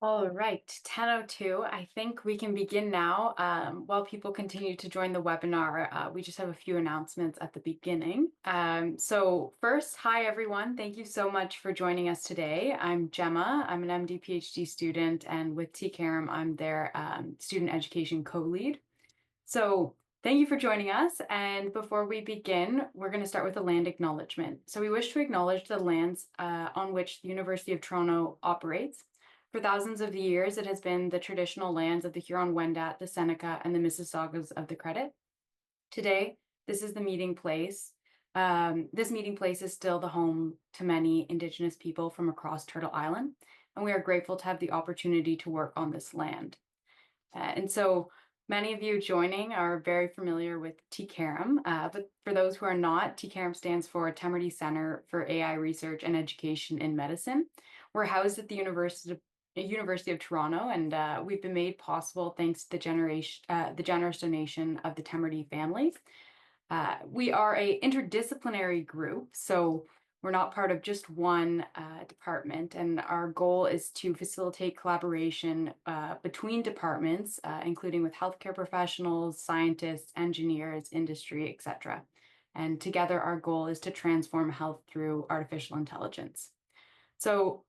All right, 10:02. I think we can begin now. While people continue to join the webinar, we just have a few announcements at the beginning. So first, hi everyone. Thank you so much for joining us today. I'm Gemma. I'm an MD PhD student, and with T-CAIREM, I'm their student education co-lead. So thank you for joining us. And before we begin, we're going to start with a land acknowledgement. So we wish to acknowledge the lands on which the University of Toronto operates. For thousands of years, it has been the traditional lands of the Huron-Wendat, the Seneca, and the Mississaugas of the Credit. Today, this is the meeting place. This meeting place is still the home to many Indigenous people from across Turtle Island, and we are grateful to have the opportunity to work on this land. And so many of you joining are very familiar with T-CAIREM, but for those who are not, T-CAIREM stands for Temerity Center for AI Research and Education in Medicine. We're housed at the University of Toronto, and we've been made possible thanks to the generous donation of the Temerity family. We are a interdisciplinary group, so we're not part of just one department, and our goal is to facilitate collaboration between departments, including with healthcare professionals, scientists, engineers, industry, etc. And together, our goal is to transform health through artificial intelligence. So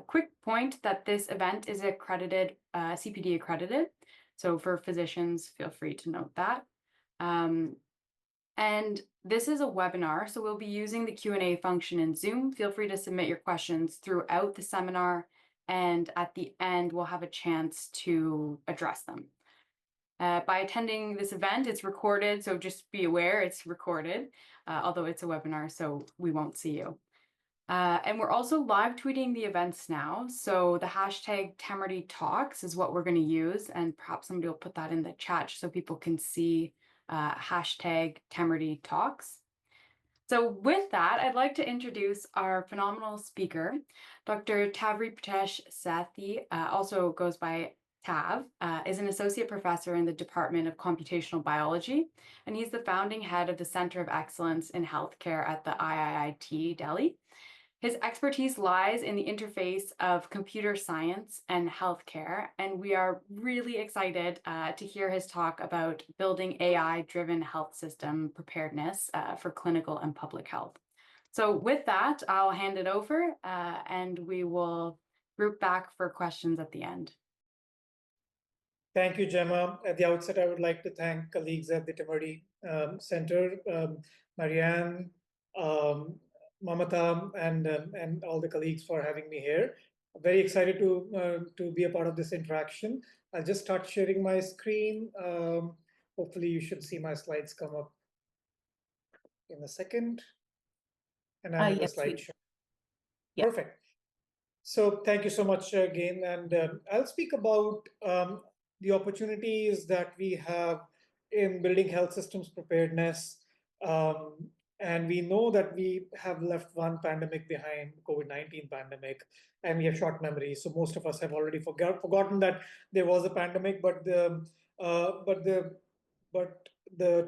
quick point that this event is accredited, CPD accredited. So for physicians, feel free to note that. And this is a webinar, so we'll be using the Q&A function in Zoom. Feel free to submit your questions throughout the seminar, and at the end, we'll have a chance to address them. By attending this event, it's recorded, so just be aware it's recorded, although it's a webinar, so we won't see you. And we're also live tweeting the events now. So the hashtag Temerity Talks is what we're going to use. And perhaps somebody will put that in the chat so people can see hashtag Temerity Talks. So with that, I'd like to introduce our phenomenal speaker, Dr. Tavpritesh Sethi, also goes by Tav, is an associate professor in the Department of Computational Biology, and he's the founding head of the Center of Excellence in Healthcare at the IIIT-Delhi. His expertise lies in the interface of computer science and healthcare, and we are really excited to hear his talk about building AI-driven health system preparedness for clinical and public health. So with that, I'll hand it over, and we will group back for questions at the end. Thank you, Gemma. At the outset, I would like to thank colleagues at the Temerity Center, Marianne, Mamata, and all the colleagues for having me here. I'm very excited to be a part of this interaction. I'll just start sharing my screen. Hopefully, you should see my slides come up in a second. And I'm in the slideshow. Yeah. Perfect. So thank you so much again. And I'll speak about the opportunities that we have in building health systems preparedness. And we know that we have left one pandemic behind, COVID-19 pandemic, and we have short memories. So most of us have already forgotten that there was a pandemic, but the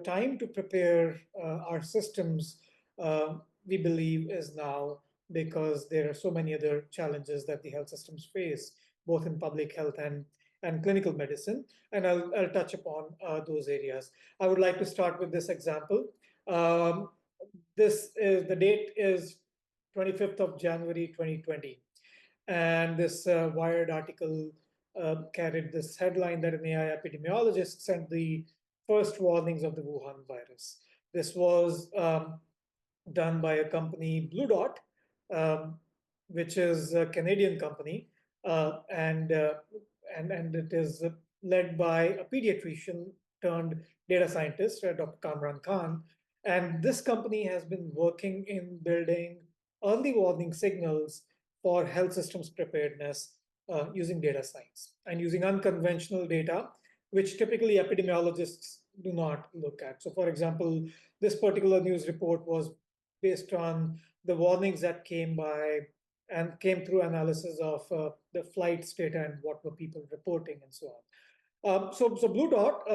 time to prepare our systems, we believe, is now, because there are so many other challenges that the health systems face, both in public health and clinical medicine. And I'll touch upon those areas. I would like to start with this example. The date is 25th of January 2020. And this Wired article carried this headline that an AI epidemiologist sent the first warnings of the Wuhan virus. This was done by a company, Blue Dot, which is a Canadian company, and it is led by a pediatrician turned data scientist, Dr. Kamran Khan. And this company has been working in building early warning signals for health systems preparedness using data science and using unconventional data, which typically epidemiologists do not look at. So for example, this particular news report was based on the warnings that came through analysis of the flights data and what were people reporting and so on. So Blue Dot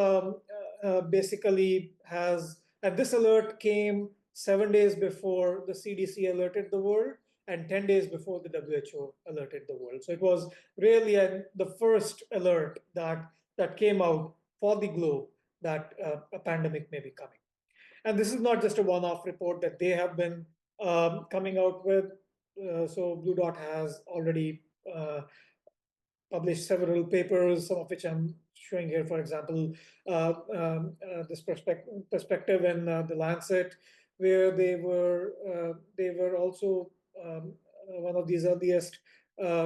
basically has, and this alert came 7 days before the CDC alerted the world, and 10 days before the WHO alerted the world. So it was really the first alert that came out for the globe that a pandemic may be coming. And this is not just a one-off report that they have been coming out with. So Blue Dot has already published several papers, some of which I'm showing here, for example, this perspective in the Lancet, where they were also one of these earliest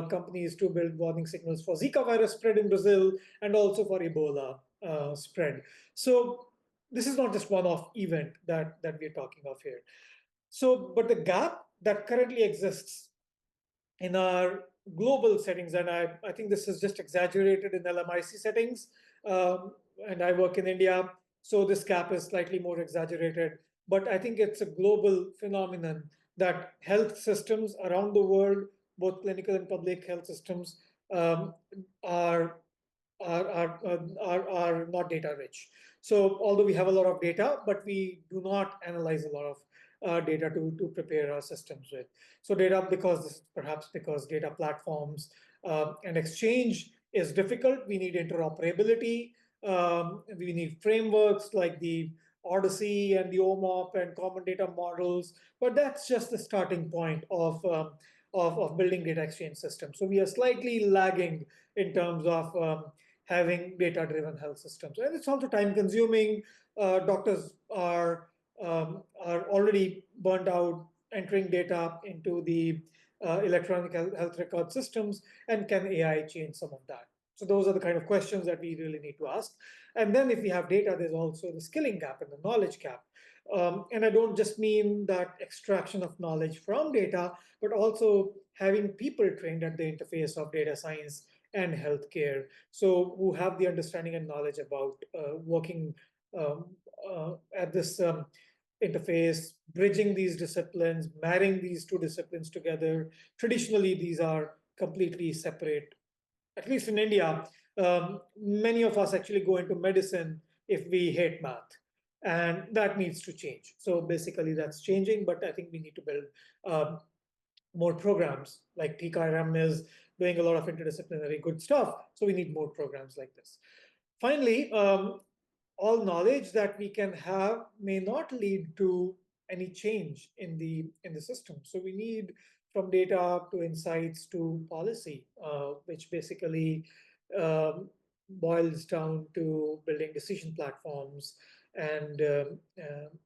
companies to build warning signals for Zika virus spread in Brazil and also for Ebola spread. So this is not just one-off event that we're talking of here. So, but the gap that currently exists in our global settings, and I think this is just exaggerated in LMIC settings, and I work in India, so this gap is slightly more exaggerated, but I think it's a global phenomenon that health systems around the world, both clinical and public health systems, um, are are not data rich. So although we have a lot of data, but we do not analyze a lot of data to prepare our systems with. So data, perhaps because data platforms and exchange is difficult, we need interoperability. We need frameworks like the Odyssey and the OMOP and common data models, but that's just the starting point of building data exchange systems. So we are slightly lagging in terms of having data-driven health systems. And it's also time-consuming. Doctors are already burnt out entering data into the electronic health record systems, and can AI change some of that? So those are the kind of questions that we really need to ask. And then if we have data, there's also the skilling gap and the knowledge gap. And I don't just mean that extraction of knowledge from data, but also having people trained at the interface of data science and healthcare, so who have the understanding and knowledge about working um, at this interface, bridging these disciplines, marrying these two disciplines together. Traditionally, these are completely separate. At least in India, many of us actually go into medicine if we hate math. And that needs to change. So basically, that's changing, but I think we need to build more programs. Like T-CAIREM is doing a lot of interdisciplinary good stuff. So we need more programs like this. Finally, all knowledge that we can have may not lead to any change in the system. So we need from data to insights to policy, which basically boils down to building decision platforms and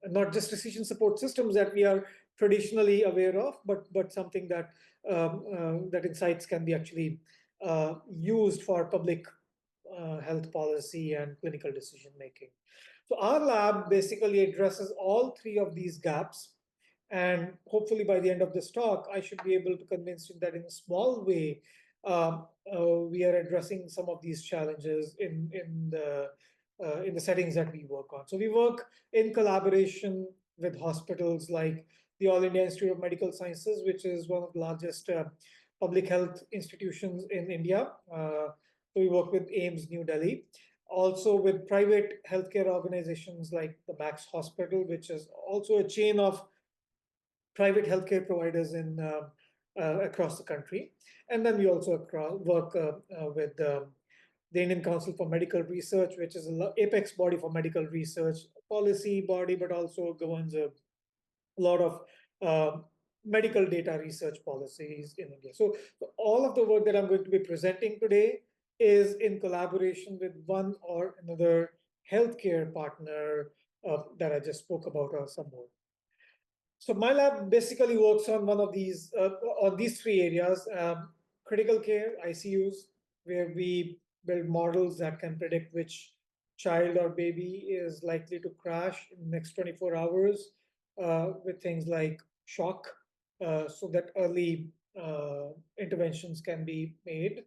not just decision support systems that we are traditionally aware of, but something that that insights can be actually used for public health policy and clinical decision making. So our lab basically addresses all three of these gaps. And hopefully by the end of this talk, I should be able to convince you that in a small way, we are addressing some of these challenges in the settings that we work on. So we work in collaboration with hospitals like the All India Institute of Medical Sciences, which is one of the largest public health institutions in India. So we work with AIIMS New Delhi. Also with private healthcare organizations like the Max Hospital, which is also a chain of private healthcare providers in across the country. And then we also work with the Indian Council for Medical Research, which is an apex body for medical research, policy body, but also governs a lot of medical data research policies in India. So all of the work that I'm going to be presenting today is in collaboration with one or another healthcare partner that I just spoke about, or some more. So my lab basically works on on these three areas: critical care, ICUs, where we build models that can predict which child or baby is likely to crash in the next 24 hours with things like shock, so that early interventions can be made.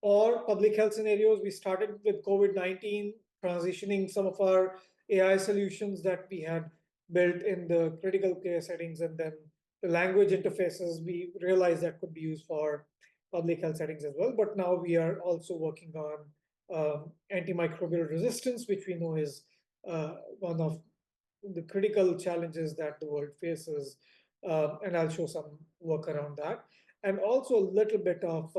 Or public health scenarios. We started with COVID-19, transitioning some of our AI solutions that we had built in the critical care settings, and then the language interfaces we realized that could be used for public health settings as well. But now we are also working on antimicrobial resistance, which we know is one of the critical challenges that the world faces and I'll show some work around that. And also a little bit of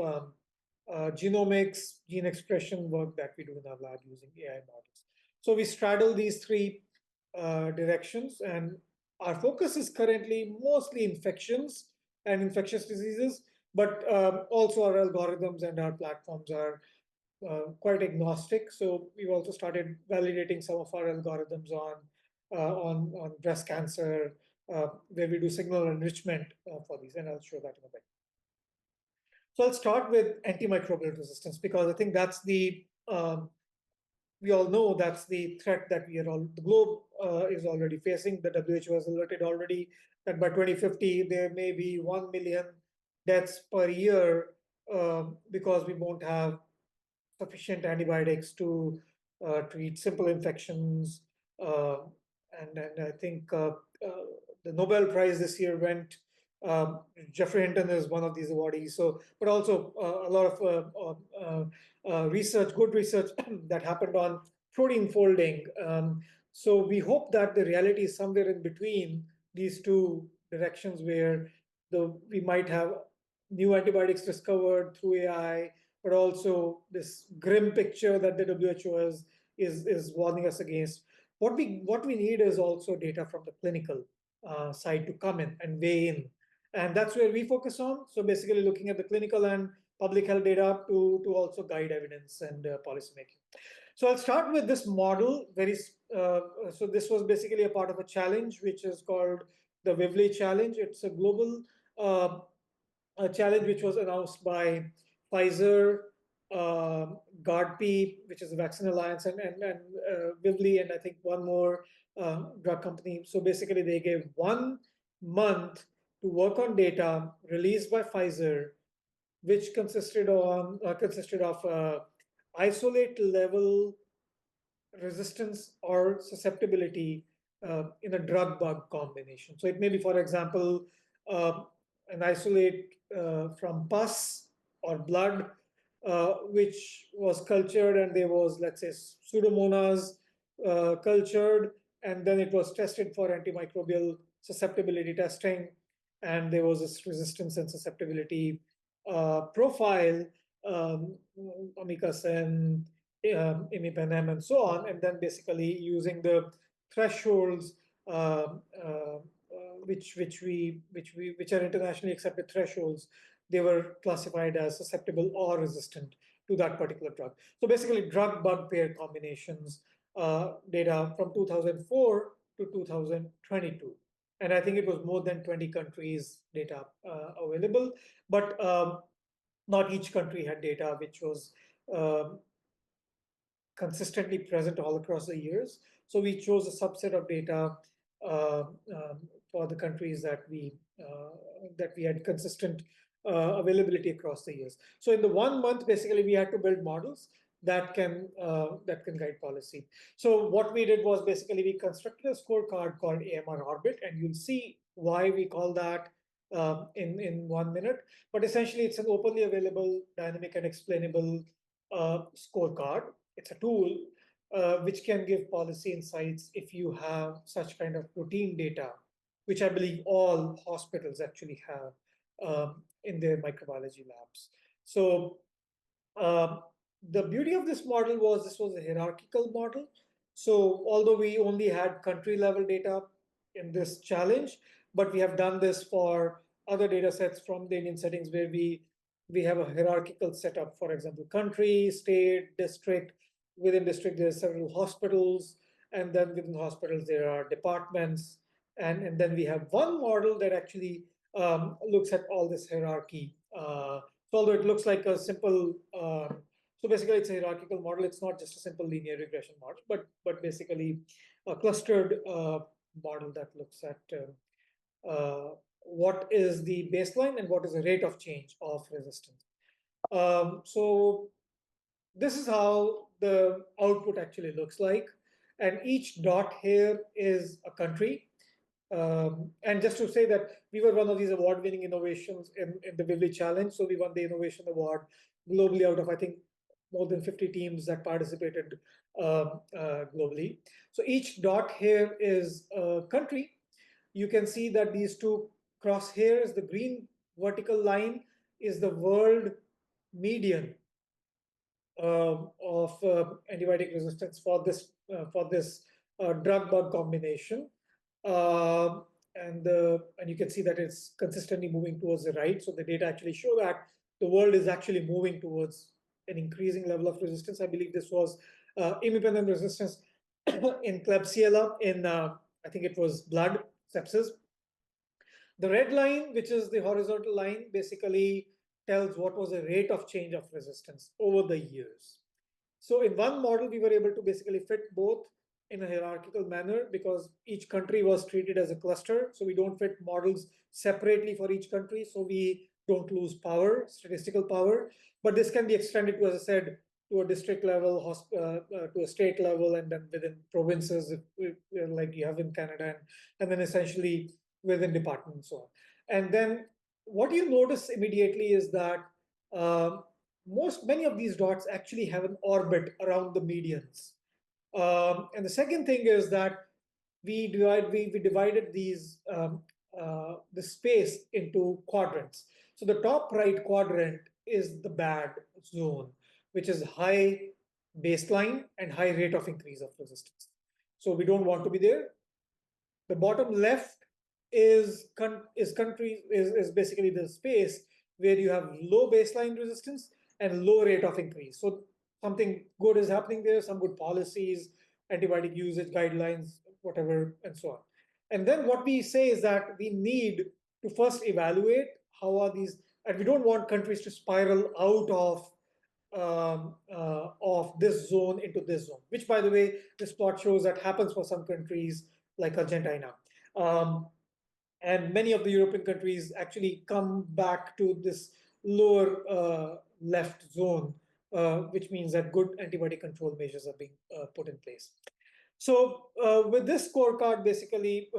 genomics, gene expression work that we do in our lab using AI models. So we straddle these three directions, and our focus is currently mostly infections and infectious diseases, but also our algorithms and our platforms are quite agnostic. So we've also started validating some of our algorithms on breast cancer, where we do signal enrichment for these, and I'll show that in a bit. So I'll start with antimicrobial resistance because I think that's we all know that's the threat that the globe is already facing. The WHO has alerted already that by 2050 there may be 1 million deaths per year because we won't have sufficient antibiotics to treat simple infections. And I think the Nobel Prize this year went. Jeffrey Hinton is one of these awardees. So, but also a lot of research, good research that happened on protein folding. So we hope that the reality is somewhere in between these two directions, where we might have new antibiotics discovered through AI, but also this grim picture that the WHO is warning us against. What we need is also data from the clinical side to come in and weigh in, and that's where we focus on. So basically, looking at the clinical and public health data to also guide evidence and policy making. So I'll start with this model. So this was basically a part of a challenge which is called the Vivli Challenge. It's a global a challenge which was announced by Pfizer, GARDP, which is the Vaccine Alliance, and Vivli, and I think one more drug company. So basically, they gave 1 month to work on data released by Pfizer, which consisted of isolate level resistance or susceptibility in a drug bug combination. So it may be, for example, an isolate from pus or blood, which was cultured, and there was, let's say, pseudomonas cultured, and then it was tested for antimicrobial susceptibility testing, and there was this resistance and susceptibility profile, omicacin, imipenem, and so on, and then basically using the thresholds which are internationally accepted thresholds, they were classified as susceptible or resistant to that particular drug. So basically, drug bug pair combinations data from 2004 to 2022. And I think it was more than 20 countries data available, but not each country had data which was consistently present all across the years. So we chose a subset of data for the countries that we had consistent availability across the years. So in the 1 month, basically, we had to build models that can guide policy. So what we did was basically we constructed a scorecard called AMR Orbit, and you'll see why we call that in 1 minute. But essentially, it's an openly available, dynamic, and explainable scorecard. It's a tool which can give policy insights if you have such kind of routine data, which I believe all hospitals actually have in their microbiology labs. So the beauty of this model was this was a hierarchical model. So although we only had country level data in this challenge, but we have done this for other data sets from the Indian settings where we have a hierarchical setup. For example, country, state, district. Within district, there are several hospitals, and then within hospitals, there are departments. And then we have one model that actually looks at all this hierarchy. So although it looks like a simple, so basically it's a hierarchical model. It's not just a simple linear regression model, but basically a clustered model that looks at what is the baseline and what is the rate of change of resistance. So this is how the output actually looks like. And each dot here is a country. And just to say that we were one of these award-winning innovations in the Vivli Challenge. So we won the Innovation Award globally out of, I think, more than 50 teams that participated globally. So each dot here is a country. You can see that these two crosshairs, the green vertical line, is the world median of antibiotic resistance for this drug bug combination. And you can see that it's consistently moving towards the right. So the data actually show that the world is actually moving towards an increasing level of resistance. I believe this was imipenem resistance in Klebsiella in I think it was blood sepsis. The red line, which is the horizontal line, basically tells what was the rate of change of resistance over the years. So in one model, we were able to basically fit both in a hierarchical manner because each country was treated as a cluster. So we don't fit models separately for each country. So we don't lose power, statistical power. But this can be extended to, as I said, to a district level, to a state level, and then within provinces, like you have in Canada, and then essentially within department and so on. And then what you notice immediately is that many of these dots actually have an orbit around the medians. And the second thing is that we divided the space into quadrants. So the top right quadrant is the bad zone, which is high baseline and high rate of increase of resistance. So we don't want to be there. The bottom left is basically the space where you have low baseline resistance and low rate of increase. So something good is happening there, some good policies, antibiotic usage guidelines, whatever, and so on. And then what we say is that we need to first evaluate how are these, and we don't want countries to spiral out of this zone into this zone, which, by the way, this plot shows that happens for some countries like Argentina. And many of the European countries actually come back to this lower left zone, which means that good antibiotic control measures are being put in place. So with this scorecard, basically,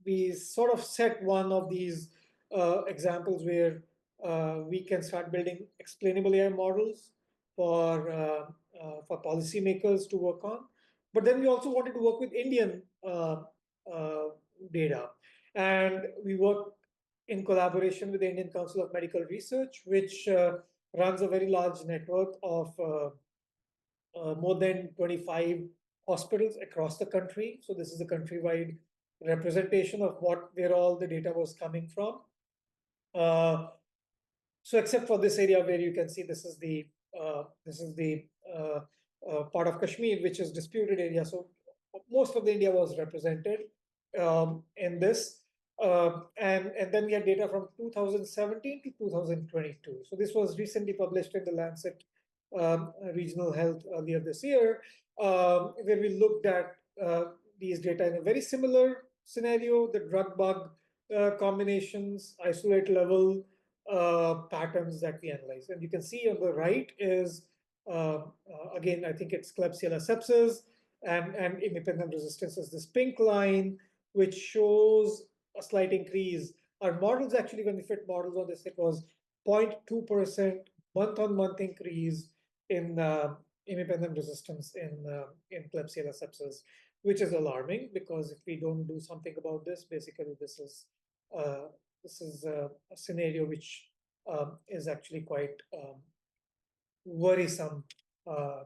we sort of set one of these examples where we can start building explainable AI models for policymakers to work on. But then we also wanted to work with Indian data. And we work in collaboration with the Indian Council of Medical Research, which runs a very large network of more than 25 hospitals across the country. So this is a countrywide representation of where all the data was coming from. So except for this area where you can see this is the part of Kashmir, which is disputed area. So most of the India was represented in this. And then we had data from 2017 to 2022. So this was recently published in the Lancet Regional Health earlier this year, where we looked at these data in a very similar scenario, the drug bug combinations, isolate level patterns that we analyze. And you can see on the right is, again, I think it's Klebsiella sepsis, and imipenem resistance is this pink line, which shows a slight increase. Our models actually, when we fit models on this, it was 0.2% month-on-month increase in imipenem resistance in Klebsiella sepsis, which is alarming because if we don't do something about this, basically this is a scenario which is actually quite worrisome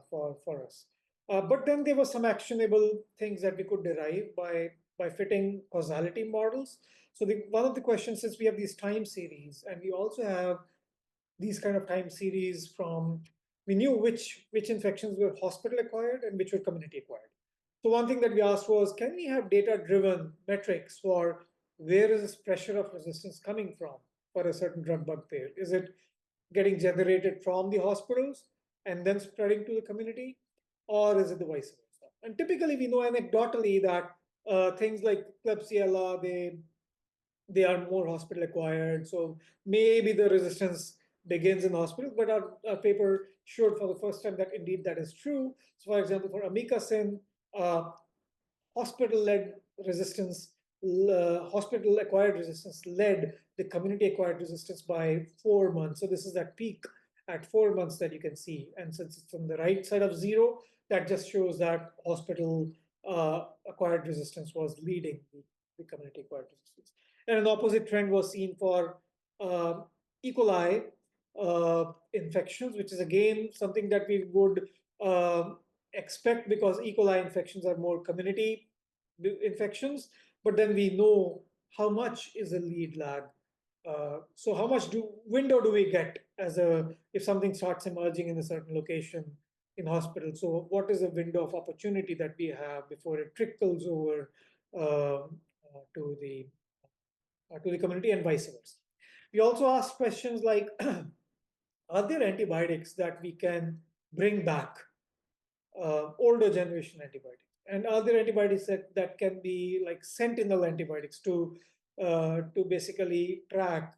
for us. But then there were some actionable things that we could derive by fitting causality models. So one of the questions is we have these time series, and we also have these kind of time series from, we knew which infections were hospital acquired and which were community acquired. So one thing that we asked was, can we have data-driven metrics for where is this pressure of resistance coming from for a certain drug bug pair? Is it getting generated from the hospitals and then spreading to the community, or is it the vice versa? And typically we know anecdotally that things like Klebsiella, they are more hospital acquired. So maybe the resistance begins in hospitals, but our paper showed for the first time that indeed that is true. So for example, for amikacin, hospital-led resistance, hospital-acquired resistance led the community-acquired resistance by 4 months. So this is that peak at 4 months that you can see. And since it's on the right side of 0, that just shows that hospital acquired resistance was leading the community-acquired resistance. And an opposite trend was seen for E. coli infections, which is again something that we would expect because E. coli infections are more community infections, but then we know how much is a lead lag. So how much window do we get as if something starts emerging in a certain location in hospital? So what is the window of opportunity that we have before it trickles over to the community and vice versa? We also asked questions like, are there antibiotics that we can bring back, older generation antibiotics? And are there antibiotics that can be like sentinel antibiotics to basically track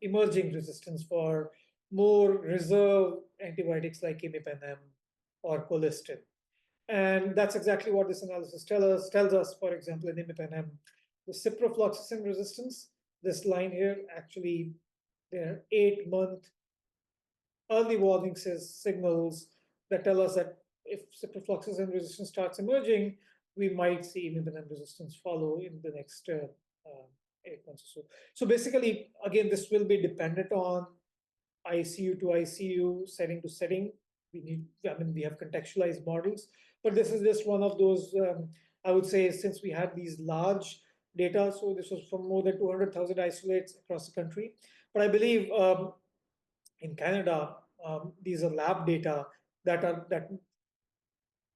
emerging resistance for more reserve antibiotics like imipenem or colistin? And that's exactly what this analysis tells us. For example, in imipenem, the ciprofloxacin resistance, this line here, actually, there are 8-month early warning signals that tell us that if ciprofloxacin resistance starts emerging, we might see imipenem resistance follow in the next 8 months or so. So basically, again, this will be dependent on ICU to ICU, setting to setting. We have contextualized models, but this is just one of those, I would say, since we had these large data, so this was from more than 200,000 isolates across the country. But I believe in Canada, these are lab data that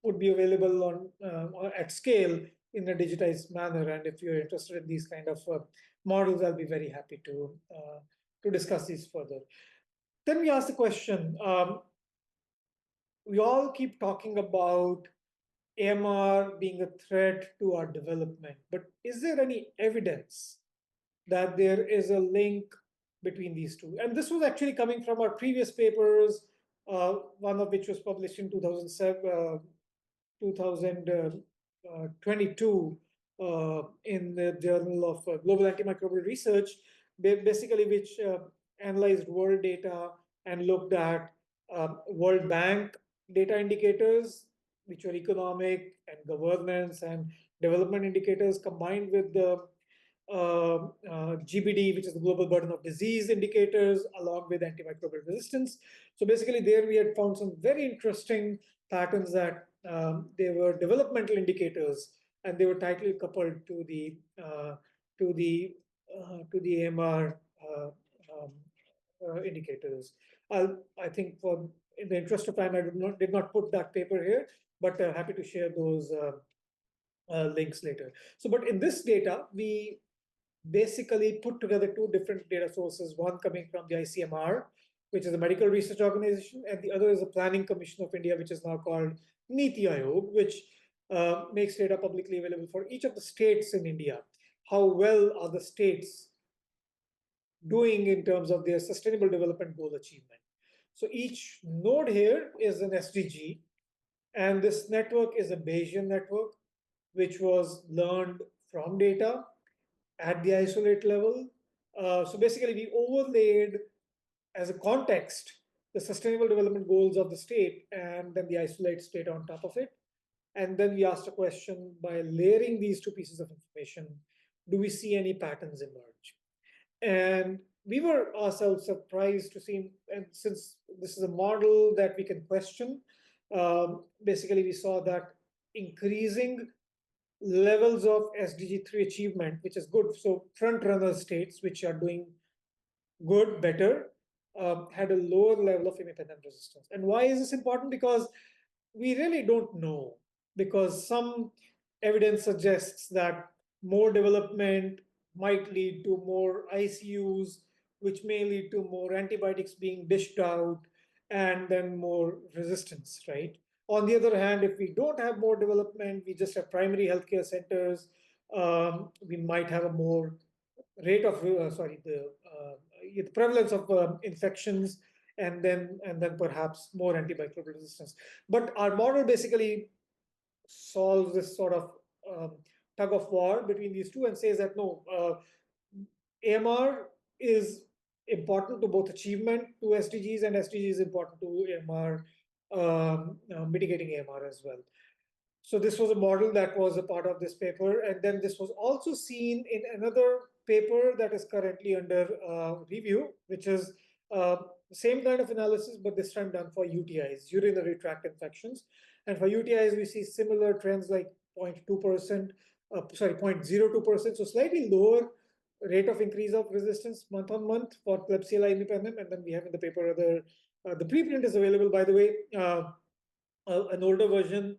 would be available at scale in a digitized manner. And if you're interested in these kind of models, I'll be very happy to discuss these further. Then we ask the question, we all keep talking about AMR being a threat to our development, but is there any evidence that there is a link between these two? And this was actually coming from our previous papers, one of which was published in 2022 in the Journal of Global Antimicrobial Research, basically which analyzed world data and looked at World Bank data indicators, which were economic and governance and development indicators, combined with the GBD, which is the global burden of disease indicators, along with antimicrobial resistance. So basically there we had found some very interesting patterns that they were developmental indicators, and they were tightly coupled to the AMR indicators. I think in the interest of time, I did not put that paper here, but happy to share those links later. So, but in this data, we basically put together two different data sources, one coming from the ICMR, which is a medical research organization, and the other is the Planning Commission of India, which is now called Niti Aayog, which makes data publicly available for each of the states in India. How well are the states doing in terms of their sustainable development goal achievement? So each node here is an SDG, and this network is a Bayesian network, which was learned from data at the isolate level. So basically, we overlaid as a context the sustainable development goals of the state and then the isolate state on top of it. And then we asked a question, by layering these two pieces of information, do we see any patterns emerge? And we were ourselves surprised to see, and since this is a model that we can question, basically we saw that increasing levels of SDG3 achievement, which is good. So front runner states, which are doing good, better, had a lower level of imipenem resistance. And why is this important? Because we really don't know, because some evidence suggests that more development might lead to more ICUs, which may lead to more antibiotics being dished out and then more resistance, right? On the other hand, if we don't have more development, we just have primary healthcare centers, we might have a more rate of, the prevalence of infections, and then perhaps more antimicrobial resistance. But our model basically solves this sort of tug of war between these two and says that no, AMR is important to both achievement to SDGs, and SDG is important to AMR, mitigating AMR as well. So this was a model that was a part of this paper. And then this was also seen in another paper that is currently under review, which is the same kind of analysis, but this time done for UTIs, urinary tract infections. And for UTIs, we see similar trends like 0.2%, 0.02%, so slightly lower rate of increase of resistance month on month for Klebsiella imipenem. And then we have in the paper the preprint is available, by the way, an older version,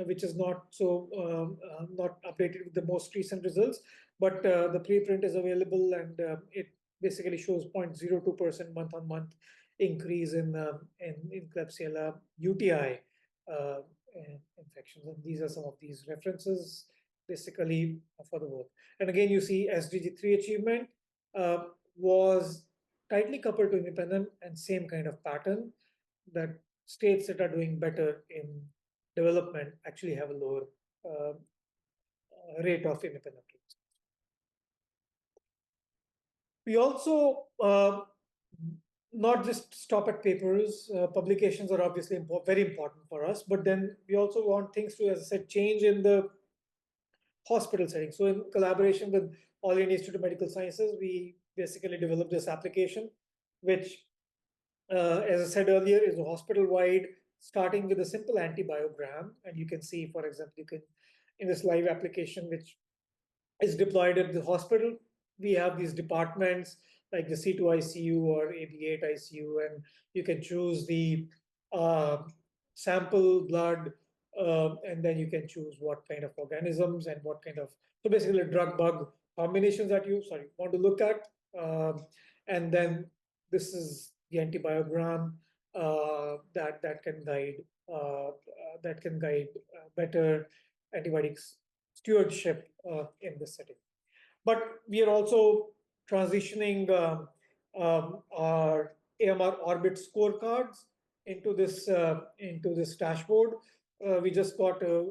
which is not so not updated with the most recent results, but the preprint is available, and it basically shows 0.02% month on month increase in Klebsiella UTI uh, infections. And these are some of these references basically for the work. And again, you see SDG3 achievement was tightly coupled to imipenem, and same kind of pattern that states that are doing better in development actually have a lower rate of imipenem. We also not just stop at papers. Publications are obviously very important for us, but then we also want things to, as I said, change in the hospital setting. So in collaboration with All India Institute of Medical Sciences, we basically developed this application, which, as I said earlier, is hospital-wide, starting with a simple antibiogram. And you can see, for example, you can, in this live application, which is deployed at the hospital, we have these departments like the C2 ICU or AB8 ICU, and you can choose the uh, sample blood, and then you can choose what kind of organisms and what kind of, so basically drug bug combinations that you want to look at. And then this is the antibiogram that can guide better antibiotics stewardship in this setting. But we are also transitioning our AMR orbit scorecards into this dashboard. We just got a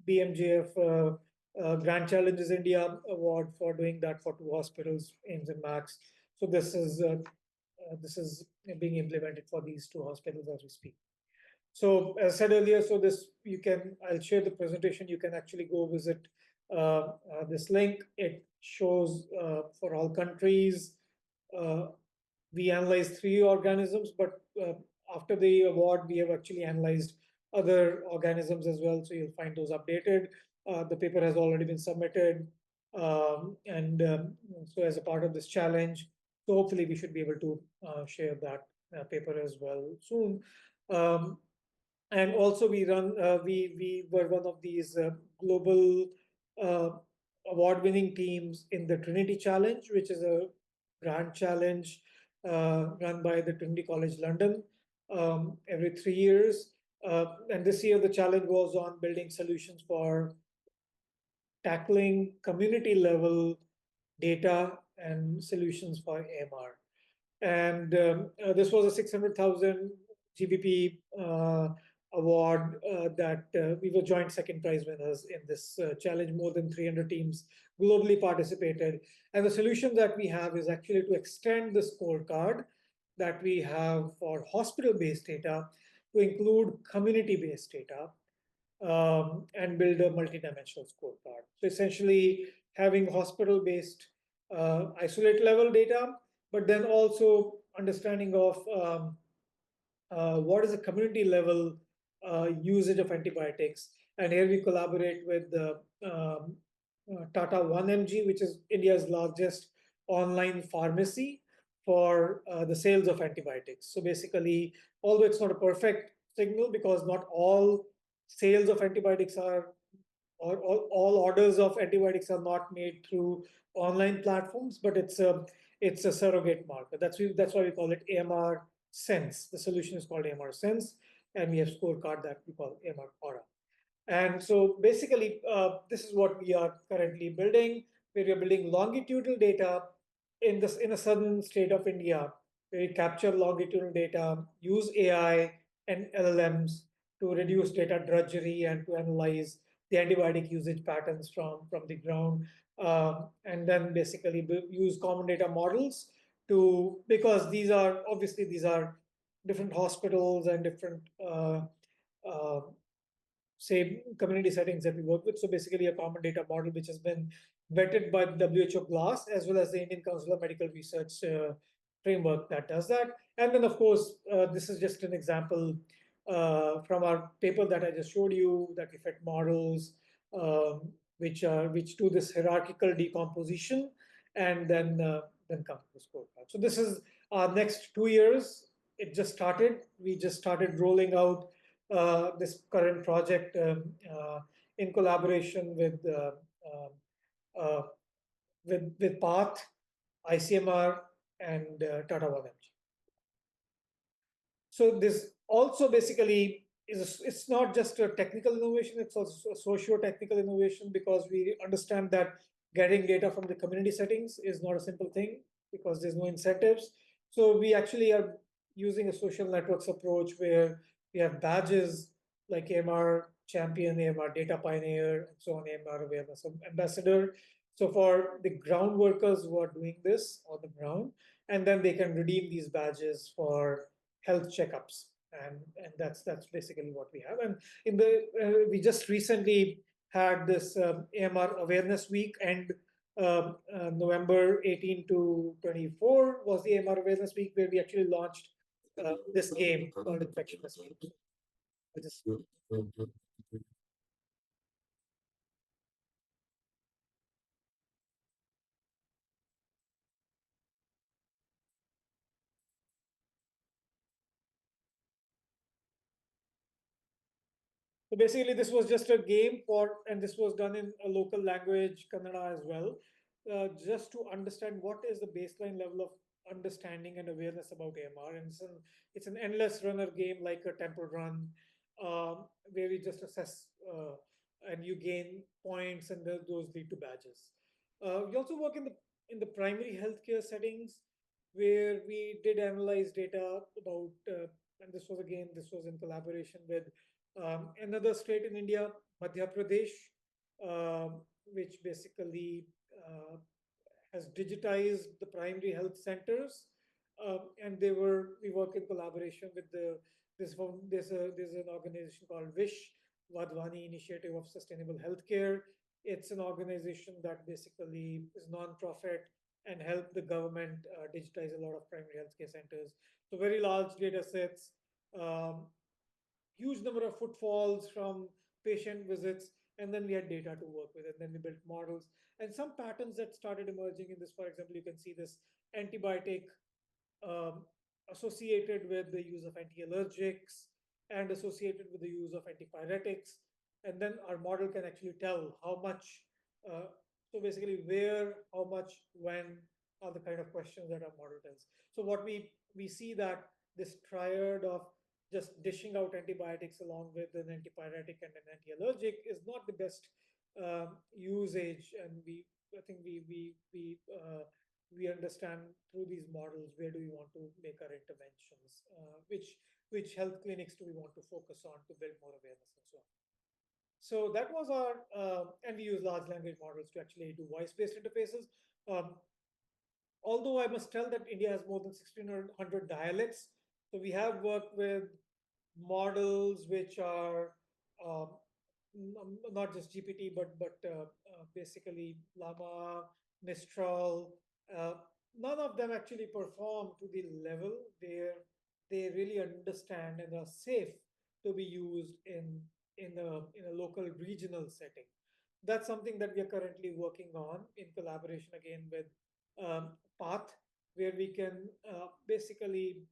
BMJF Grand Challenges India award for doing that for 2 hospitals, AIMS and Max. So this is being implemented for these 2 hospitals as we speak. So as I said earlier, so I'll share the presentation. You can actually go visit this link. It shows for all countries. We analyzed 3 organisms, but after the award, we have actually analyzed other organisms as well. So you'll find those updated. The paper has already been submitted. So as a part of this challenge, so hopefully we should be able to share that paper as well soon. And also we were one of these global uh, award-winning teams in the Trinity Challenge, which is a grand challenge run by the Trinity College London every 3 years. And this year the challenge was on building solutions for tackling community level data and solutions for AMR. And this was a 600,000 GBP award that we were joint second prize winners in this challenge. More than 300 teams globally participated. And the solution that we have is actually to extend the scorecard that we have for hospital-based data to include community-based data and build a multidimensional scorecard. So essentially having hospital-based isolate level data, but then also understanding of what is the community level usage of antibiotics. And here we collaborate with the Tata 1mg, which is India's largest online pharmacy for the sales of antibiotics. So basically, although it's not a perfect signal because not all sales of antibiotics are, or all orders of antibiotics are not made through online platforms, but it's a surrogate marker. That's why we call it AMR Sense. The solution is called AMR Sense, and we have scorecard that we call AMR Aura. And so basically, this is what we are currently building, where we are building longitudinal data in a southern state of India, where we capture longitudinal data, use AI and LLMs to reduce data drudgery and to analyze the antibiotic usage patterns from the ground, and then basically use common data models because these are different hospitals and different say, community settings that we work with. So basically a common data model which has been vetted by the WHO GLASS as well as the Indian Council of Medical Research framework that does that. And then, of course, this is just an example from our paper that I just showed you, that we fit models which do this hierarchical decomposition and then come to the scorecard. So this is our next 2 years. It just started. We just started rolling out this current project in collaboration uh, with PATH, ICMR, and Tata 1mg. So this also basically it's not just a technical innovation, it's also a socio-technical innovation, because we understand that getting data from the community settings is not a simple thing because there's no incentives. So we actually are using a social networks approach where we have badges like AMR champion, AMR data pioneer, and so on, AMR awareness ambassador. So for the ground workers who are doing this on the ground, and then they can redeem these badges for health checkups, and that's basically what we have. And in the we just recently had this AMR awareness week, and November 18 to 24 was the AMR awareness week, where we actually launched this game called Infection Escape, which is So basically, this was just a game and this was done in a local language, Kannada as well, just to understand what is the baseline level of understanding and awareness about AMR. And it's an endless runner game, like a temple run, where we just assess and you gain points, and those lead to badges. We also work in the primary healthcare settings, where we did analyze data about, and this was in collaboration with another state in India, Madhya Pradesh, which basically has digitized the primary health centers, and we work in collaboration with there's an organization called Wish Vadvani Initiative of Sustainable Healthcare. It's an organization that basically is non-profit and help the government digitize a lot of primary healthcare centers. So very large data sets, huge number of footfalls from patient visits, and then we had data to work with, and then we built models. And some patterns that started emerging in this, for example, you can see this antibiotic um, associated with the use of anti-allergics and associated with the use of antipyretics. And then our model can actually tell how much, so basically where, how much, when are the kind of questions that our model tells. So what we see that this triad of just dishing out antibiotics along with an antipyretic and an anti-allergic is not the best usage, and I think we understand through these models where do we want to make our interventions, which health clinics do we want to focus on to build more awareness and so on. So that was and we use large language models to actually do voice-based interfaces. Um, Although I must tell that India has more than 1,600 dialects, so we have worked with models which are um, not just GPT, but basically Llama, Mistral. Uh, None of them actually perform to the level where they really understand and are safe to be used in a local regional setting. That's something that we are currently working on in collaboration again with PATH, where we can basically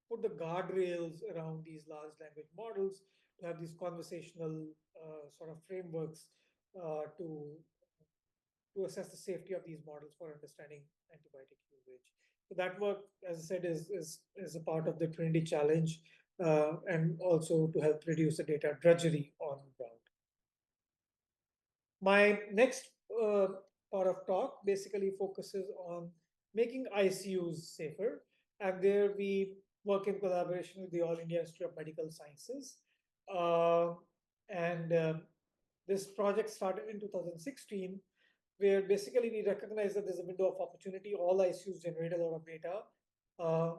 put the guardrails around these large language models to have these conversational sort of frameworks to assess the safety of these models for understanding antibiotic usage. So that work, as I said, is a part of the Trinity Challenge, and also to help reduce the data drudgery on ground. My next part of talk basically focuses on making ICUs safer, and there we work in collaboration with the All India Institute of Medical Sciences. Uh, and This project started in 2016, where basically we recognize that there's a window of opportunity. All ICUs generate a lot of data. Uh,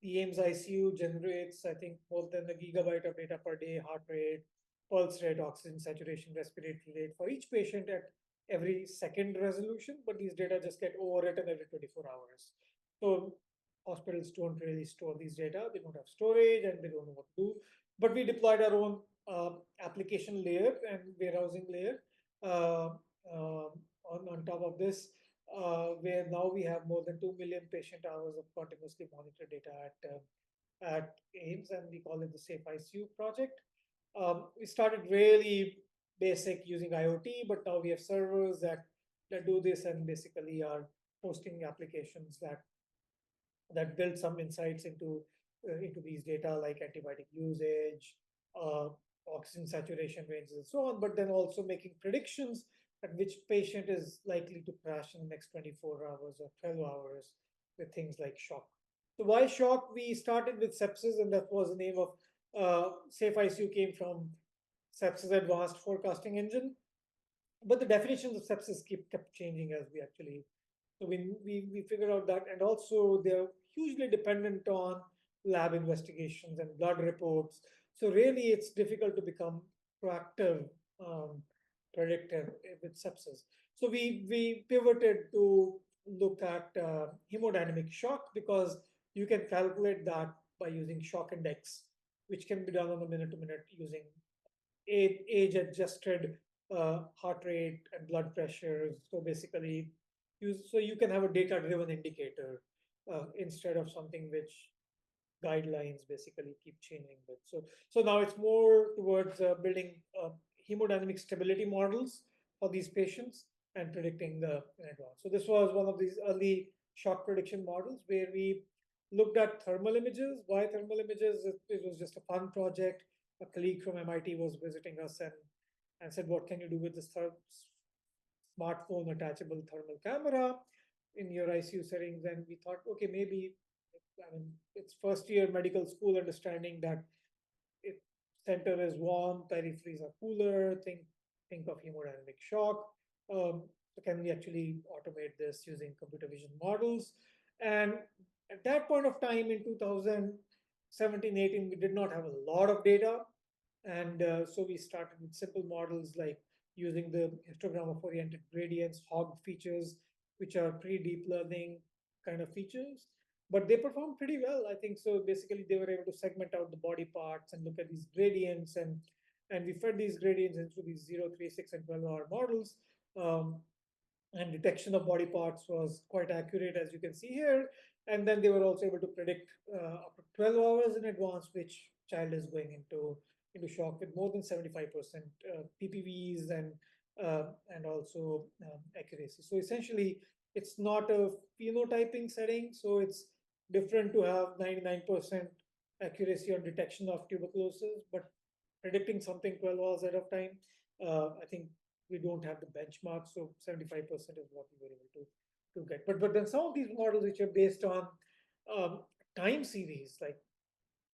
the AIMS ICU generates, I think, more than a gigabyte of data per day, heart rate, pulse rate, oxygen saturation, respiratory rate for each patient at every second resolution, but these data just get overwritten every 24 hours. So hospitals don't really store these data. They don't have storage and they don't know what to do. But we deployed our own application layer and warehousing layer uh, on top of this, where now we have more than 2 million patient hours of continuously monitored data at AIMS, and we call it the Safe ICU project. We started really basic using IoT, but now we have servers that do this and basically are hosting applications that build some insights into these data like antibiotic usage, uh, oxygen saturation ranges, and so on. But then also making predictions at which patient is likely to crash in the next 24 hours or 12 hours with things like shock. So why shock? We started with sepsis, and that was the name of Safe ICU came from sepsis advanced forecasting engine. But the definitions of sepsis kept changing as we actually so we figured out that, and also they're hugely dependent on lab investigations and blood reports. So really, it's difficult to become proactive, um, predictive with sepsis. So we pivoted to look at hemodynamic shock because you can calculate that by using shock index, which can be done on a minute to minute using age adjusted heart rate and blood pressure. So basically, you can have a data driven indicator instead of something which guidelines basically keep changing with. So now it's more towards building hemodynamic stability models for these patients and predicting the in advance. So this was one of these early shock prediction models where we looked at thermal images. Why thermal images? It was just a fun project. A colleague from MIT was visiting us and said, "What can you do with this smartphone attachable thermal camera in your ICU settings?" And we thought, okay, maybe, I mean, it's first year medical school understanding that if center is warm, peripheries are cooler, think of hemodynamic shock. So can we actually automate this using computer vision models? And at that point of time in 2017-18, we did not have a lot of data. And so we started with simple models like using the histogram of oriented gradients, hog features, which are pre-deep learning kind of features. But they performed pretty well, I think. So basically, they were able to segment out the body parts and look at these gradients, and we fed these gradients into these 0, 3, 6, and 12-hour models. Um, and detection of body parts was quite accurate, as you can see here. And then they were also able to predict up to 12 hours in advance which child is going into shock with more than 75% PPVs and also accuracy. So essentially, it's not a phenotyping setting, so it's different to have 99% accuracy on detection of tuberculosis, but predicting something 12 hours ahead of time, I think we don't have the benchmark, so 75% is what we were able to get. But then some of these models which are based on um, time series like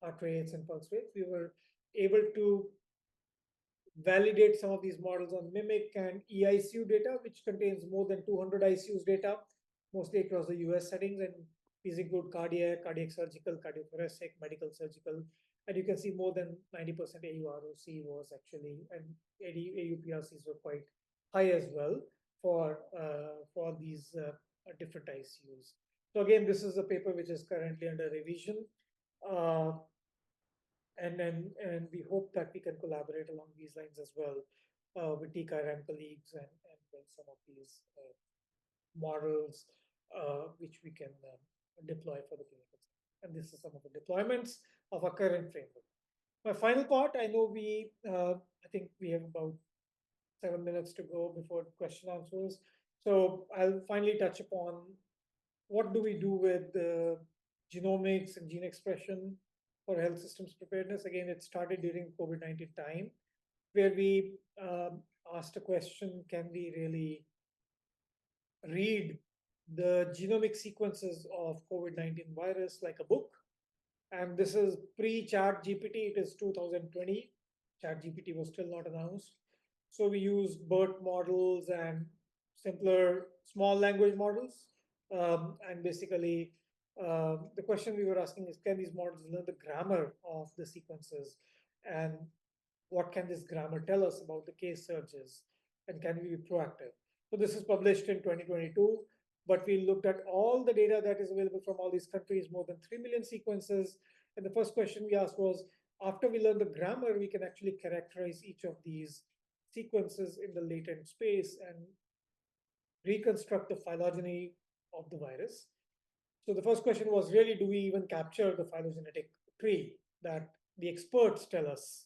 heart rates and pulse rates, we were able to validate some of these models on Mimic and EICU data, which contains more than 200 ICUs data, mostly across the US settings. And these include cardiac surgical, cardiothoracic, medical surgical. And you can see more than 90% AUROC was actually, and AUPRCs were quite high as well for these different ICUs. So again, this is a paper which is currently under revision. Uh, and we hope that we can collaborate along these lines as well with T-CAIREM colleagues and build some of these models which we can deploy for the clinical side. And this is some of the deployments of our current framework. My final part, I know I think we have about 7 minutes to go before question answers. So I'll finally touch upon what do we do with genomics and gene expression for health systems preparedness. Again, it started during COVID-19 time, where we asked a question, can we really read the genomic sequences of COVID-19 virus like a book? And this is pre-Chat GPT, it is 2020. Chat GPT was still not announced. So we use BERT models and simpler small language models. And basically the question we were asking is, can these models learn the grammar of the sequences? And what can this grammar tell us about the case surges? And can we be proactive? So this is published in 2022, but we looked at all the data that is available from all these countries, more than 3 million sequences. And the first question we asked was, after we learn the grammar, we can actually characterize each of these sequences in the latent space and reconstruct the phylogeny of the virus. So the first question was really, do we even capture the phylogenetic tree that the experts tell us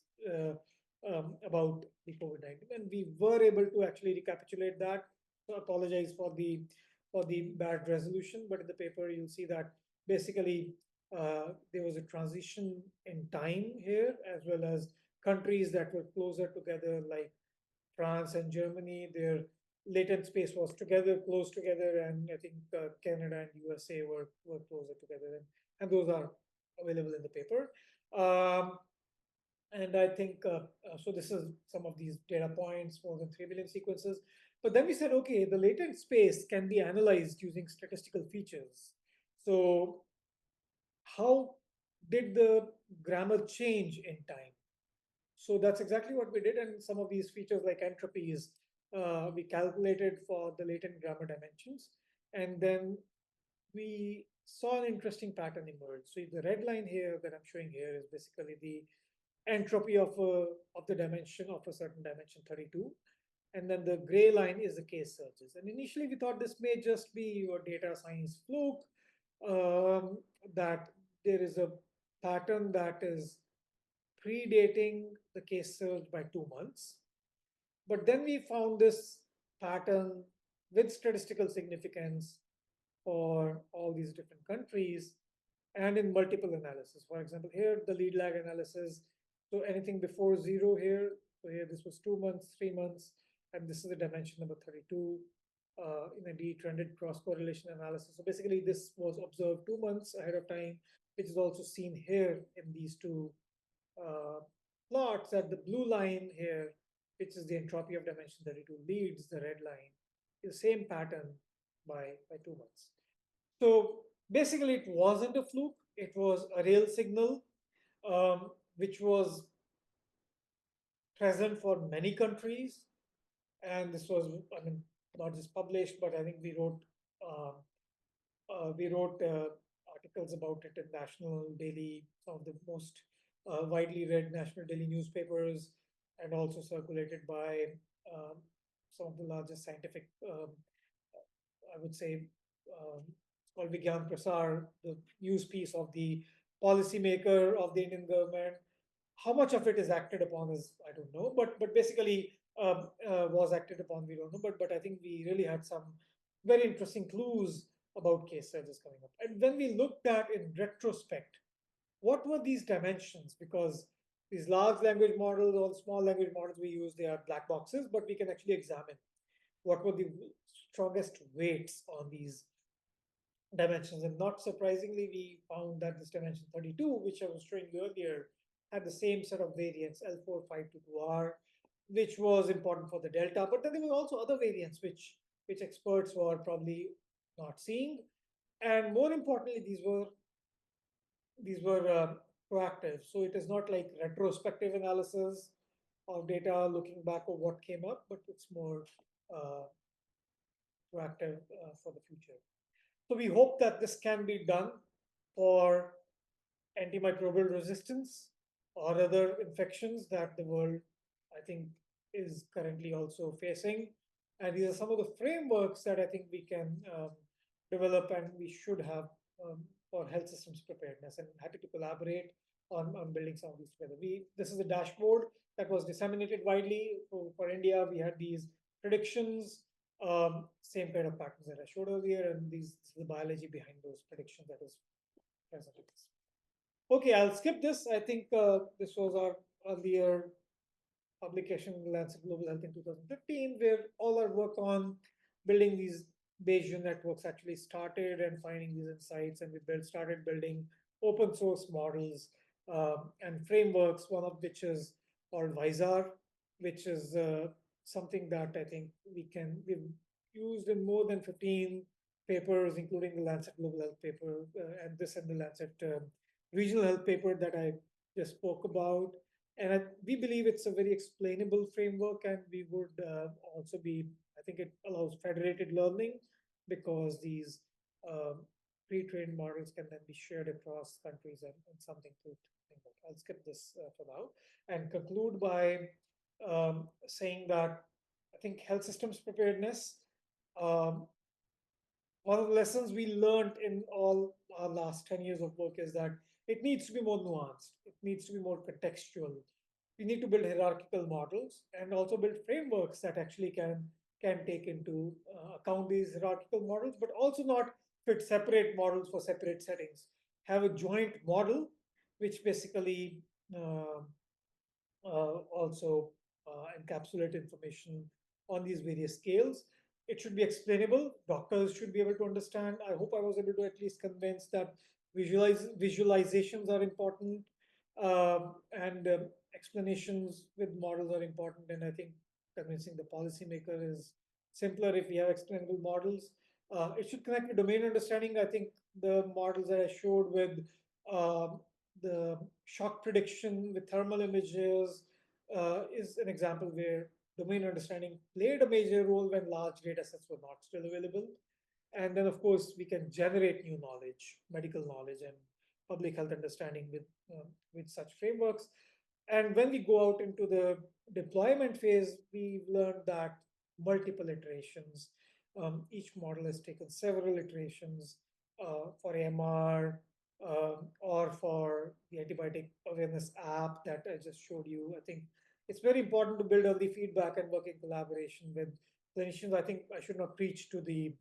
about the COVID-19? And we were able to actually recapitulate that. So I apologize for the bad resolution, but in the paper you'll see that basically there was a transition in time here, as well as countries that were closer together, like France and Germany. Their latent space was together, close together, and I think Canada and USA were closer together, and those are available in the paper. And I think so. This is some of these data points, more than 3 billion sequences. But then we said, okay, the latent space can be analyzed using statistical features. So how did the grammar change in time? So that's exactly what we did. And some of these features like entropies, we calculated for the latent grammar dimensions. And then we saw an interesting pattern emerge. So the red line here that I'm showing here is basically the entropy of the dimension of a certain dimension 32. And then the gray line is the case surges. And initially we thought this may just be your data science fluke, that there is a pattern that is predating the case surge by 2 months. But then we found this pattern with statistical significance for all these different countries and in multiple analysis. For example, here the lead lag analysis, so anything before 0 here, so here this was 2 months, 3 months, and this is the dimension number 32 in a de-trended cross-correlation analysis. So basically this was observed 2 months ahead of time, which is also seen here in these two plots. That the blue line here, which is the entropy of dimension 32, leads the red line, is the same pattern by 2 months. So basically, it wasn't a fluke. It was a real signal, which was present for many countries. And this was, I mean, not just published, but I think uh, we wrote articles about it in national daily, some of the most widely read national daily newspapers, and also circulated by um, some of the largest scientific, I would say, it's called Vigyan Prasar, the news piece of the policymaker of the Indian government. How much of it is acted upon is I don't know, but basically was acted upon, we don't know. But I think we really had some very interesting clues about case surges coming up. And when we looked at in retrospect, what were these dimensions? Because these large language models or small language models we use, they are black boxes, but we can actually examine what were the strongest weights on these dimensions. And not surprisingly, we found that this dimension 32, which I was showing you earlier, had the same set of variants, L4522R, which was important for the delta. But then there were also other variants which experts were probably not seeing. And more importantly, these were proactive. So it is not like retrospective analysis of data looking back of what came up, but it's more uh, proactive for the future. So we hope that this can be done for antimicrobial resistance or other infections that the world, I think, is currently also facing. And these are some of the frameworks that I think we can develop and we should have for health systems preparedness. And happy to collaborate on building some of these together. This is a dashboard that was disseminated widely for India. We had these predictions, same kind of patterns that I showed earlier, and this is the biology behind those predictions that is present in this. Okay, I'll skip this. I think this was our earlier publication in Lancet Global Health in 2015, where all our work on building these Bayesian networks actually started and finding these insights, and we started building open source models and frameworks, one of which is called Visar, which is something that I think we've used in more than 15 papers, including the Lancet Global Health paper and the Lancet Regional Health paper that I just spoke about. And we believe it's a very explainable framework, and we would also be, I think it allows federated learning because these pre-trained models can then be shared across countries and something to think about. I'll skip this for now and conclude by saying that I think health systems preparedness, um, one of the lessons we learned in all our last 10 years of work is that it needs to be more nuanced. It needs to be more contextual. We need to build hierarchical models and also build frameworks that actually can take into account these hierarchical models, but also not fit separate models for separate settings. Have a joint model, which basically also encapsulate information on these various scales. It should be explainable. Doctors should be able to understand. I hope I was able to at least convince that visualizations are important, and explanations with models are important. And I think convincing the policymaker is simpler if we have explainable models. It should connect with domain understanding. I think the models that I showed with the shock prediction with thermal images is an example where domain understanding played a major role when large data sets were not still available. And then, of course, we can generate new knowledge, medical knowledge, and public health understanding with such frameworks. And when we go out into the deployment phase, we've learned that multiple iterations. Each model has taken several iterations for MR or for the antibiotic awareness app that I just showed you. I think it's very important to build early feedback and work in collaboration with clinicians. I think I should not preach to the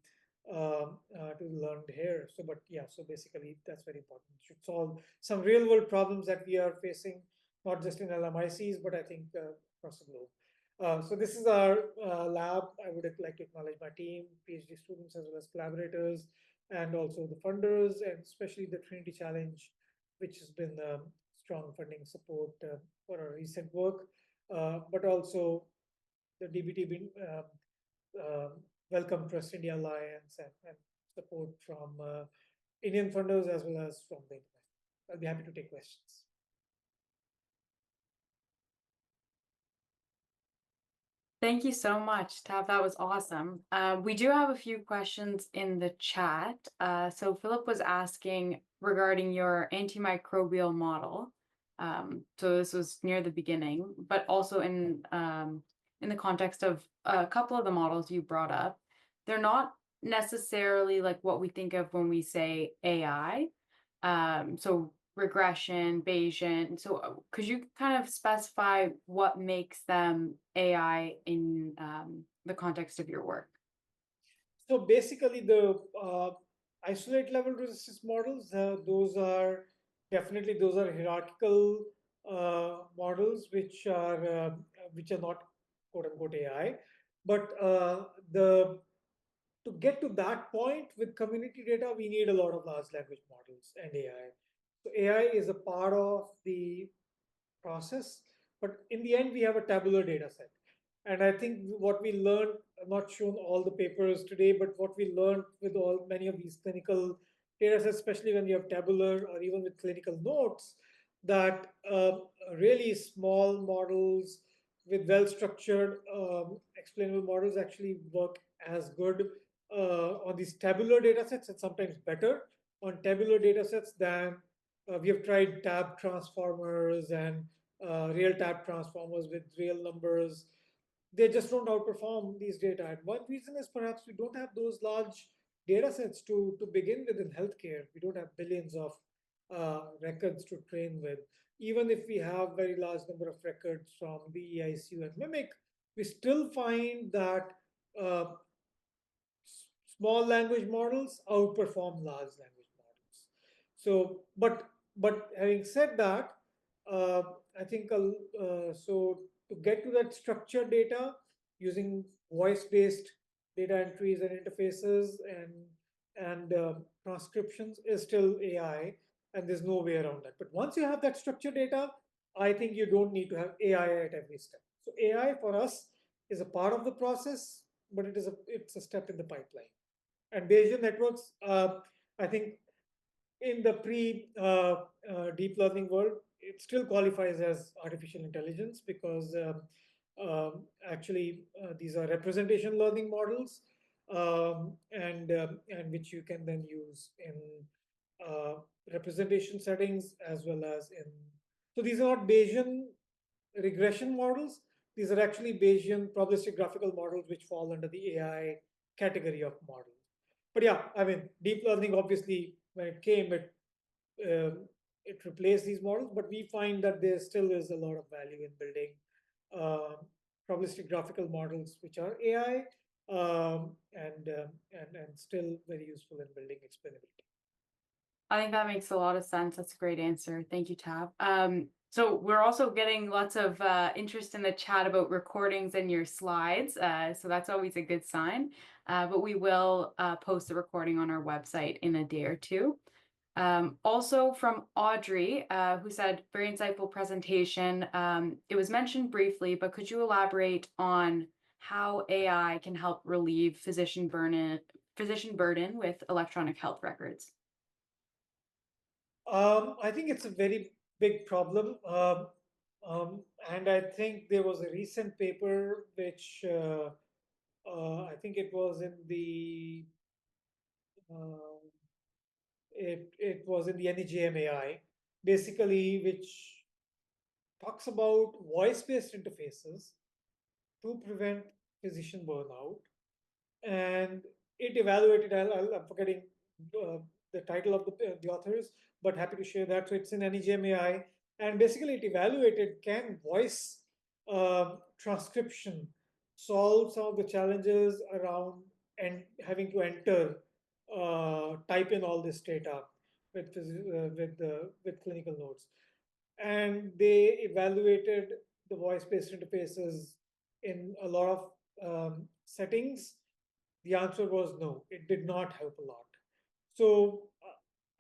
learned here. So, but yeah, so basically that's very important. It should solve some real world problems that we are facing, not just in LMICs, but I think across the globe. So this is our lab. I would like to acknowledge my team, PhD students, as well as collaborators, and also the funders, and especially the Trinity Challenge, which has been strong funding support for our recent work, but also the DBT Welcome Trust India Alliance and support from Indian funders as well as from the international. I'll be happy to take questions. Thank you so much, Tav. That was awesome. We do have a few questions in the chat. So Philip was asking regarding your antimicrobial model. So this was near the beginning, but also in the context of a couple of the models you brought up. They're not necessarily like what we think of when we say AI. So regression, Bayesian. So could you kind of specify what makes them AI in the context of your work? So basically, the isolate level resistance models, those are hierarchical models, which are not quote unquote AI. But the to get to that point with community data, we need a lot of large language models and AI. So AI is a part of the process, but in the end, we have a tabular data set. And I think what we learned, I've not shown all the papers today, but what we learned with many of these clinical data sets, especially when you have tabular or even with clinical notes, that really small models with well-structured explainable models actually work as good on these tabular data sets, and sometimes better on tabular data sets than we have tried tab transformers and real tab transformers with real numbers. They just don't outperform these data. And one reason is perhaps we don't have those large data sets to begin with in healthcare. We don't have billions of records to train with. Even if we have very large number of records from the ICU and Mimic, we still find that uh, small language models outperform large language models. So, but having said that, uh, I think so to get to that structured data using voice-based data entries and interfaces and transcriptions is still AI, and there's no way around that. But once you have that structured data, I think you don't need to have AI at every step. So AI for us is a part of the process, but it's a step in the pipeline. And Bayesian networks, I think in the pre deep learning world, it still qualifies as artificial intelligence because actually these are representation learning models, and which you can then use in uh, representation settings as well as in. So these are not Bayesian regression models. These are actually Bayesian probabilistic graphical models which fall under the AI category of models. But yeah, I mean, deep learning obviously when it came, it replaced these models, but we find that there still is a lot of value in building uh, probabilistic graphical models which are AI, and still very useful in building explainability. I think that makes a lot of sense. That's a great answer. Thank you, Tab. So we're also getting lots of interest in the chat about recordings and your slides. So that's always a good sign. But we will post the recording on our website in a day or two. Also from Audrey, who said, very insightful presentation. It was mentioned briefly, but could you elaborate on how AI can help relieve physician burden with electronic health records? I think it's a very big problem. And I think there was a recent paper which I think it was in the uh, it was in the NEJMAI, basically, which talks about voice-based interfaces to prevent physician burnout. And it evaluated, I'm forgetting uh, the title of the authors, but happy to share that. So it's in NEJMAI, and basically it evaluated, can voice transcription solve some of the challenges around and having to enter, type in all this data with clinical notes. And they evaluated the voice-based interfaces in a lot of settings. The answer was no, it did not help a lot. So,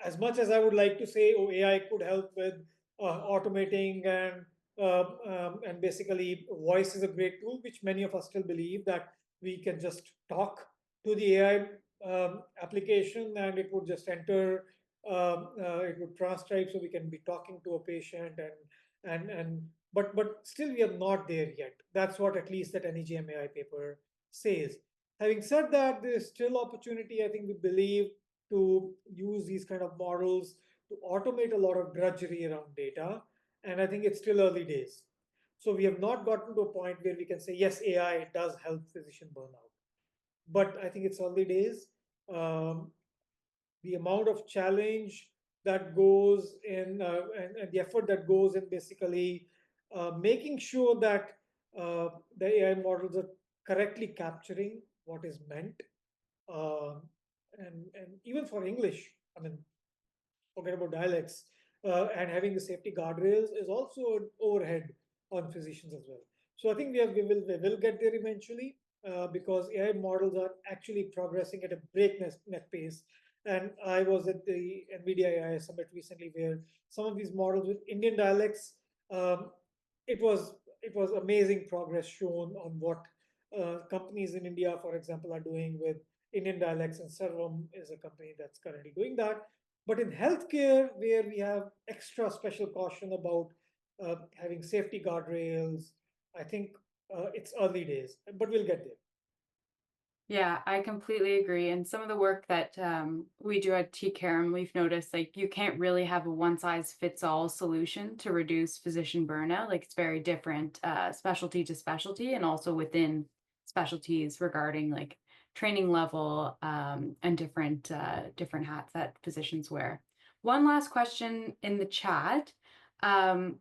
as much as I would like to say, oh, AI could help with automating and basically, voice is a great tool, which many of us still believe that we can just talk to the AI application and it would just enter, it would transcribe, so we can be talking to a patient and but still we are not there yet. That's what at least that NEJMAI paper says. Having said that, there's still opportunity, I think we believe, to use these kind of models to automate a lot of drudgery around data. And I think it's still early days. So we have not gotten to a point where we can say, yes, AI does help physician burnout. But I think it's early days. Um, the amount of challenge that goes in and the effort that goes in basically making sure that the AI models are correctly capturing what is meant. Um, and even for English, I mean, forget about dialects, and having the safety guardrails is also an overhead on physicians as well. So I think we will get there eventually, because AI models are actually progressing at a breakneck pace. And I was at the NVIDIA AI Summit recently, where some of these models with Indian dialects, um, it was it was amazing progress shown on what companies in India, for example, are doing with Indian dialects, and Servam is a company that's currently doing that. But in healthcare, where we have extra special caution about having safety guardrails, I think it's early days, but we'll get there. Yeah, I completely agree. And some of the work that we do at T-CAIREM, we've noticed like you can't really have a one size fits all solution to reduce physician burnout. Like it's very different specialty to specialty, and also within specialties regarding like training level and different hats that physicians wear. One last question in the chat. Um,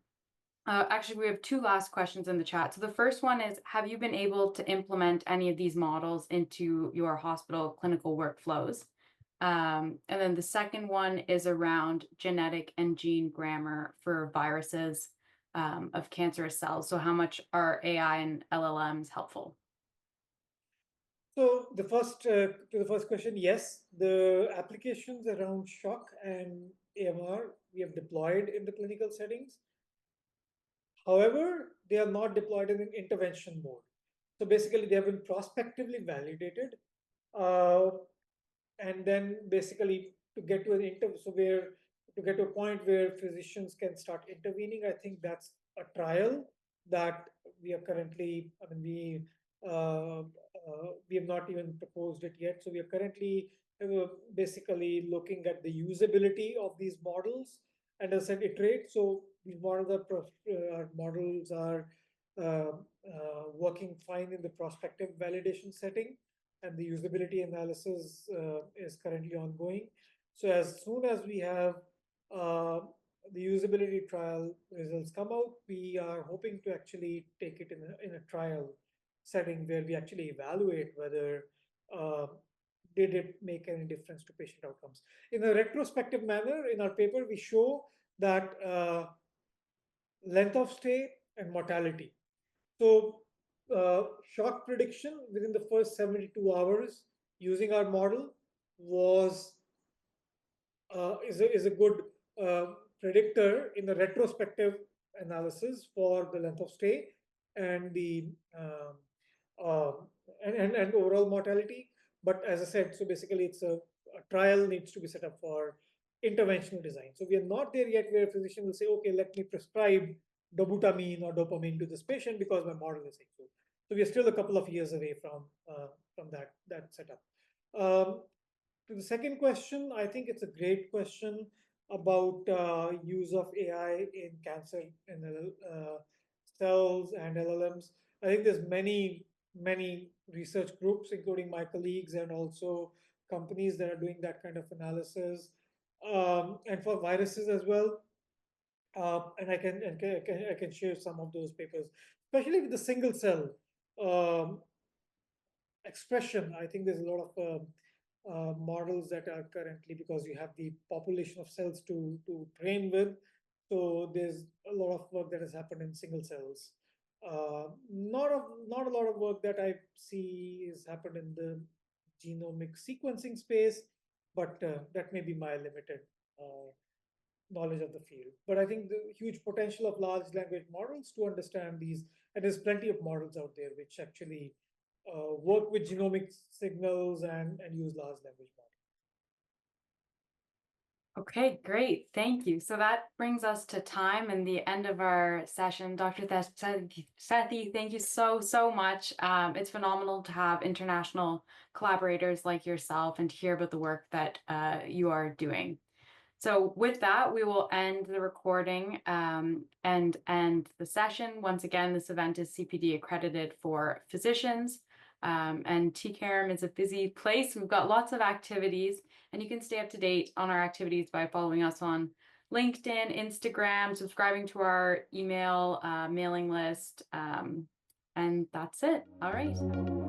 actually, we have two last questions in the chat. So the first one is, have you been able to implement any of these models into your hospital clinical workflows? And then the second one is around genetic and gene grammar for viruses of cancerous cells. So how much are AI and LLMs helpful? So to the first question, yes, the applications around shock and AMR we have deployed in the clinical settings. However, they are not deployed in an intervention mode. So basically, they have been prospectively validated. Uh, and then basically to get to an to get to a point where physicians can start intervening. I think that's a trial that we are currently, I mean, we have not even proposed it yet. So we are currently basically looking at the usability of these models and as I said, iterate. So these models are working fine in the prospective validation setting, and the usability analysis is currently ongoing. So as soon as we have uh, the usability trial results come out, we are hoping to actually take it in a trial setting where we actually evaluate whether uh, did it make any difference to patient outcomes. In a retrospective manner, in our paper, we show that length of stay and mortality. So, shock prediction within the first 72 hours using our model was is a good uh, predictor in the retrospective analysis for the length of stay and the and overall mortality. But as I said, so basically, a trial needs to be set up for interventional design. So we are not there yet where a physician will say, okay, let me prescribe dobutamine or dopamine to this patient because my model is saying so. So we are still a couple of years away from that setup. Um, to the second question, I think it's a great question about use of AI in cancer and cells and LLMs. I think there's many research groups, including my colleagues and also companies that are doing that kind of analysis, and for viruses as well. And I can share some of those papers, especially with the single cell. Um, expression. I think there's a lot of models that are currently, because you have the population of cells to train with. So there's a lot of work that has happened in single cells. Not a lot of work that I see is happened in the genomic sequencing space, but that may be my limited uh, knowledge of the field. But I think the huge potential of large language models to understand these, and there's plenty of models out there which actually work with genomic signals and use large language models. Okay, great. Thank you. So that brings us to time and the end of our session. Dr. Sethi, thank you so much. It's phenomenal to have international collaborators like yourself and to hear about the work that you are doing. So with that, we will end the recording and end the session. Once again, this event is CPD accredited for physicians, and T-CAIREM is a busy place. We've got lots of activities, and you can stay up to date on our activities by following us on LinkedIn, Instagram, subscribing to our email mailing list, and that's it. All right.